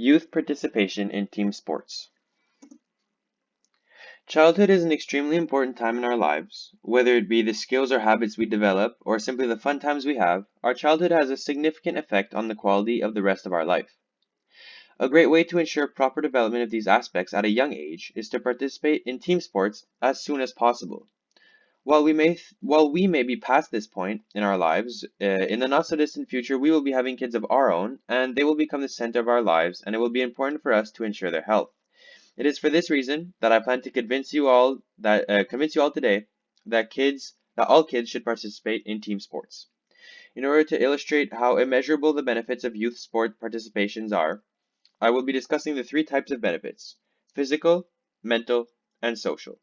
Youth participation in team sports. Childhood is an extremely important time in our lives. Whether it be the skills or habits we develop, or simply the fun times we have, our childhood has a significant effect on the quality of the rest of our life. A great way to ensure proper development of these aspects at a young age is to participate in team sports as soon as possible. While we may be past this point in our lives, in the not so distant future, we will be having kids of our own, and they will become the center of our lives, and it will be important for us to ensure their health. It is for this reason that I plan to convince you all today that all kids should participate in team sports. In order to illustrate how immeasurable the benefits of youth sport participations are, I will be discussing the three types of benefits: physical, mental, and social.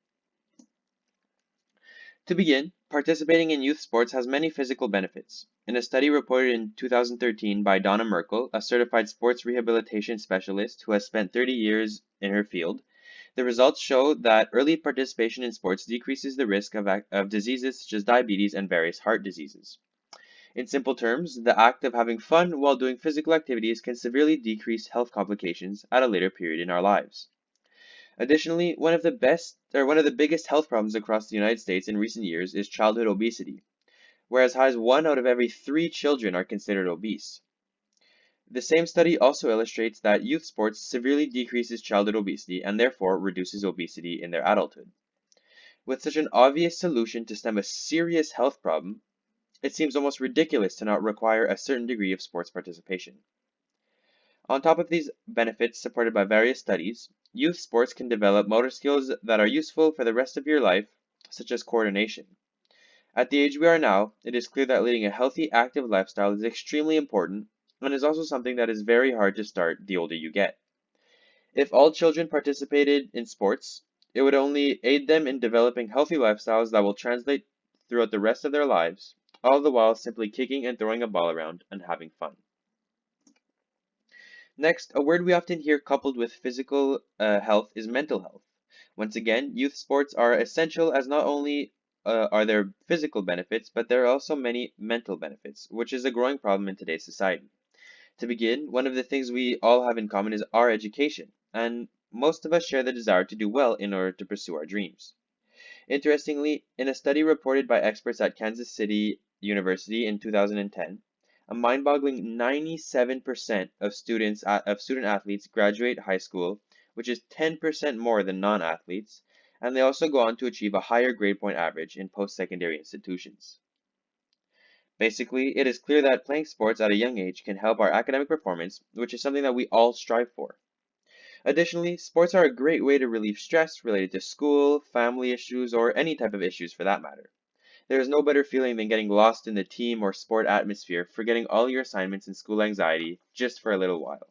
To begin, participating in youth sports has many physical benefits. In a study reported in 2013 by Donna Merkel, a certified sports rehabilitation specialist who has spent 30 years in her field, the results show that early participation in sports decreases the risk of diseases such as diabetes and various heart diseases. In simple terms, the act of having fun while doing physical activities can severely decrease health complications at a later period in our lives. Additionally, one of the biggest health problems across the United States in recent years is childhood obesity, where as high as 1 out of every 3 children are considered obese. The same study also illustrates that youth sports severely decreases childhood obesity and therefore reduces obesity in their adulthood. With such an obvious solution to stem a serious health problem, it seems almost ridiculous to not require a certain degree of sports participation. On top of these benefits supported by various studies, youth sports can develop motor skills that are useful for the rest of your life, such as coordination. At the age we are now, it is clear that leading a healthy, active lifestyle is extremely important and is also something that is very hard to start the older you get. If all children participated in sports, it would only aid them in developing healthy lifestyles that will translate throughout the rest of their lives, all the while simply kicking and throwing a ball around and having fun. Next, a word we often hear coupled with physical health is mental health. Once again, youth sports are essential as not only are there physical benefits, but there are also many mental benefits, which is a growing problem in today's society. To begin, one of the things we all have in common is our education, and most of us share the desire to do well in order to pursue our dreams. Interestingly, in a study reported by experts at Kansas City University in 2010, a mind-boggling 97% of student athletes graduate high school, which is 10% more than non-athletes, and they also go on to achieve a higher grade point average in post-secondary institutions. Basically, it is clear that playing sports at a young age can help our academic performance, which is something that we all strive for. Additionally, sports are a great way to relieve stress related to school, family issues, or any type of issues for that matter. There is no better feeling than getting lost in the team or sport atmosphere, forgetting all your assignments and school anxiety just for a little while.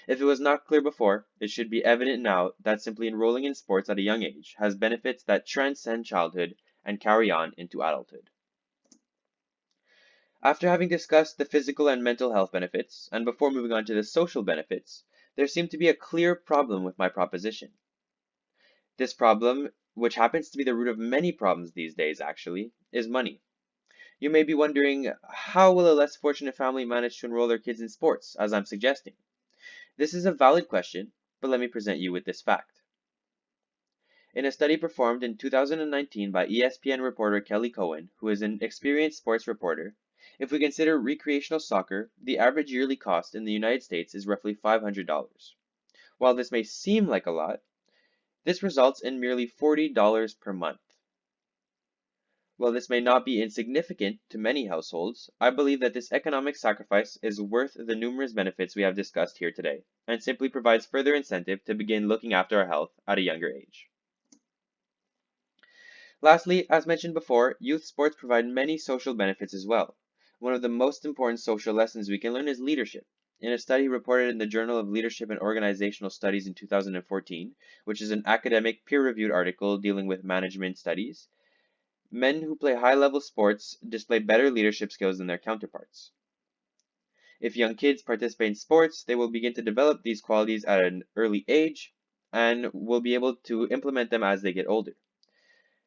If it was not clear before, it should be evident now that simply enrolling in sports at a young age has benefits that transcend childhood and carry on into adulthood. After having discussed the physical and mental health benefits, and before moving on to the social benefits, there seemed to be a clear problem with my proposition. This problem, which happens to be the root of many problems these days actually, is money. You may be wondering, how will a less fortunate family manage to enroll their kids in sports, as I'm suggesting? This is a valid question, but let me present you with this fact. In a study performed in 2019 by ESPN reporter Kelly Cohen, who is an experienced sports reporter, if we consider recreational soccer, the average yearly cost in the United States is roughly $500. While this may seem like a lot, this results in merely $40 per month. While this may not be insignificant to many households, I believe that this economic sacrifice is worth the numerous benefits we have discussed here today, and simply provides further incentive to begin looking after our health at a younger age. Lastly, as mentioned before, youth sports provide many social benefits as well. One of the most important social lessons we can learn is leadership. In a study reported in the Journal of Leadership and Organizational Studies in 2014, which is an academic peer-reviewed article dealing with management studies, men who play high-level sports display better leadership skills than their counterparts. If young kids participate in sports, they will begin to develop these qualities at an early age and will be able to implement them as they get older.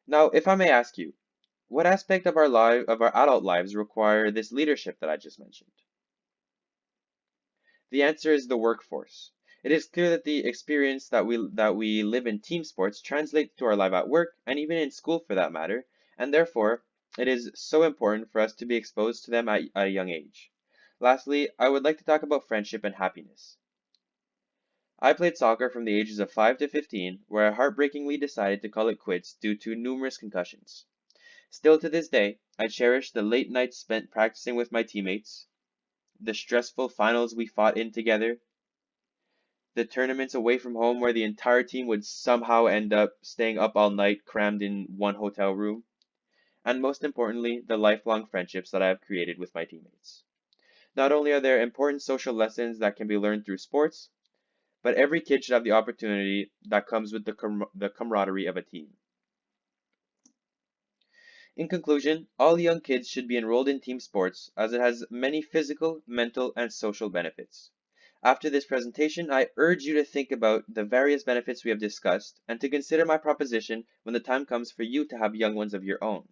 Now, if I may ask you, what aspect of our adult lives require this leadership that I just mentioned? The answer is the workforce. It is clear that the experience that we live in team sports translates to our life at work and even in school for that matter, and therefore it is so important for us to be exposed to them at a young age. Lastly, I would like to talk about friendship and happiness. I played soccer from the ages of 5 to 15, where I heartbreakingly decided to call it quits due to numerous concussions. Still to this day, I cherish the late nights spent practicing with my teammates, the stressful finals we fought in together, the tournaments away from home where the entire team would somehow end up staying up all night crammed in one hotel room, and most importantly, the lifelong friendships that I have created with my teammates. Not only are there important social lessons that can be learned through sports, but every kid should have the opportunity that comes with the camaraderie of a team. In conclusion, all young kids should be enrolled in team sports as it has many physical, mental, and social benefits. After this presentation, I urge you to think about the various benefits we have discussed and to consider my proposition when the time comes for you to have young ones of your own.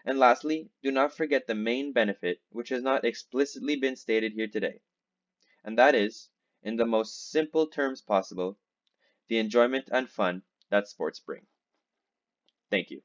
And lastly, do not forget the main benefit, which has not explicitly been stated here today, and that is, in the most simple terms possible, the enjoyment and fun that sports bring. Thank you.